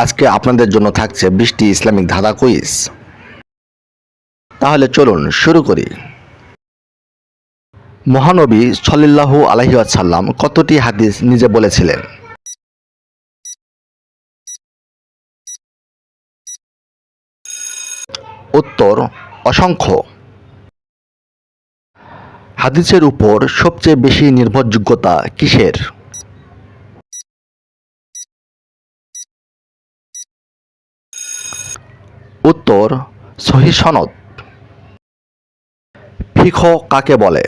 আজকে আপনাদের জন্য থাকছে 20টি ইসলামিক ধাঁধা কুইজ। তাহলে চলুন শুরু করি। মহানবী সাল্লাল্লাহু আলাইহি ওয়াসাল্লাম কতটি হাদিস নিজে বলেছিলেন? উত্তর অসংখ্য। হাদিসের উপর সবচেয়ে বেশি নির্ভরযোগ্যতা কিসের? উত্তর সহিহ সনদ। ফিকহ কাকে বলে?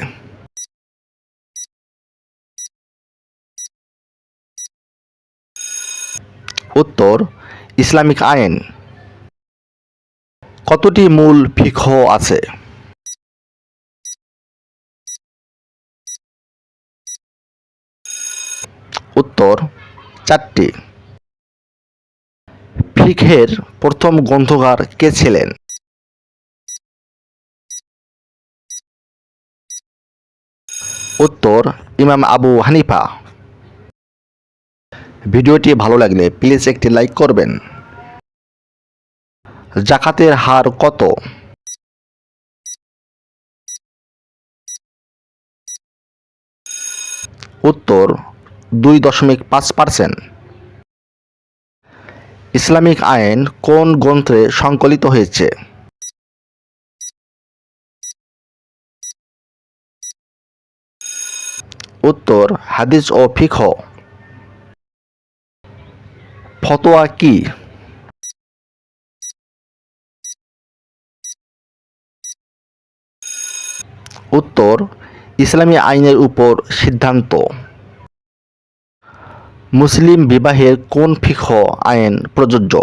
উত্তর ইসলামিক আইন। কতটি মূল ফিকহ আছে? উত্তর 4টি। ফিকহের প্রথম গ্রন্থকার কে ছিলেন? উত্তর ইমাম আবু হানিফা। ভিডিওটি ভালো লাগলে প্লিজ একটি লাইক করবেন। যাকাতের হার কত? উত্তর 2.5%। ইসলামিক আইন কোন গ্রন্থে সংকলিত হয়েছে? উত্তর হাদিস ও ফিকহ। ফতোয়া কি? উত্তর ইসলামী আইনের উপর সিদ্ধান্ত। মুসলিম বিবাহের কোন ফিকহ আইন প্রযোজ্য?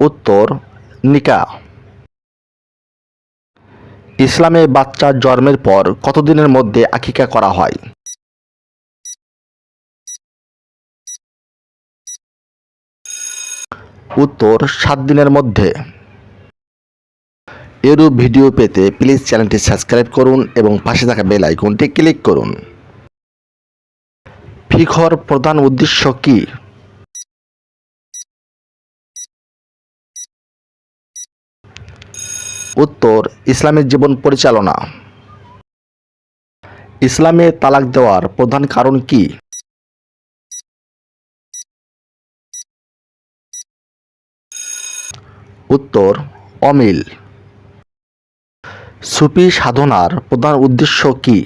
উত্তর নিকাহ। ইসলামে বাচ্চার জন্মের পর কতদিনের মধ্যে আকিকা করা হয়? উত্তর 7 দিনের মধ্যে। এরূপ ভিডিও পেতে প্লিজ চ্যানেলটি সাবস্ক্রাইব করুন এবং পাশে থাকা বেল আইকনটি ক্লিক করুন। ফিকহর প্রধান উদ্দেশ্য কি? উত্তর ইসলামের জীবন পরিচালনা। ইসলামে তালাক দেওয়ার প্রধান কারণ কি? উত্তর অমিল। সুফি সাধনার প্রধান উদ্দেশ্য কি?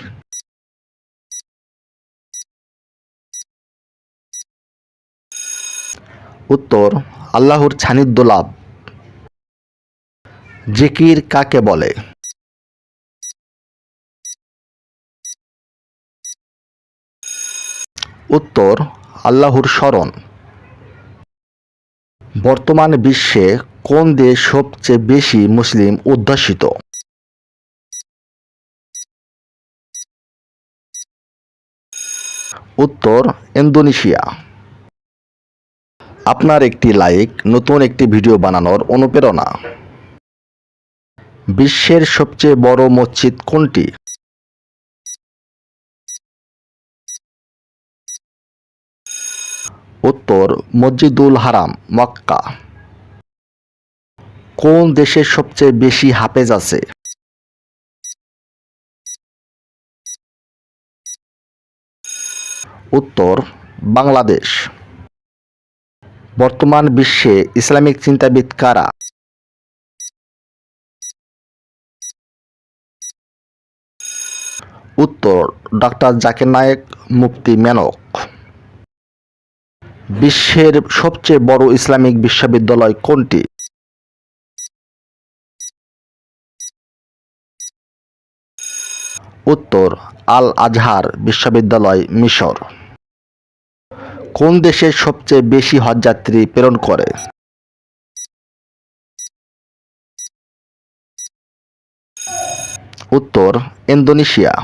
উত্তর আল্লাহর সান্নিধ্য লাভ। জিকির কাকে বলে? উত্তর আল্লাহর স্মরণ। বর্তমান বিশ্বে কোন দেশ সবচেয়ে বেশি মুসলিম অধ্যুষিত? উত্তর ইন্দোনেশিয়া। আপনার একটি লাইক নতুন একটি ভিডিও বানানোর অনুপ্রেরণা। বিশ্বের সবচেয়ে বড় মসজিদ কোনটি? উত্তর মসজিদুল হারাম মক্কা। কোন দেশে সবচেয়ে বেশি হাফেজ আছে? উত্তর বাংলাদেশ। বর্তমান বিশ্বে ইসলামিক চিন্তাবিদ কারা? উত্তর ডক্টর জাকির নায়েক, মুফতি মেনক। বিশ্বের সবচেয়ে বড় ইসলামিক বিশ্ববিদ্যালয় কোনটি? উত্তর আল আজহার বিশ্ববিদ্যালয়, মিশর। কোন দেশে সবচেয়ে বেশি হজযাত্রী প্রেরণ করে? উত্তর ইন্দোনেশিয়া।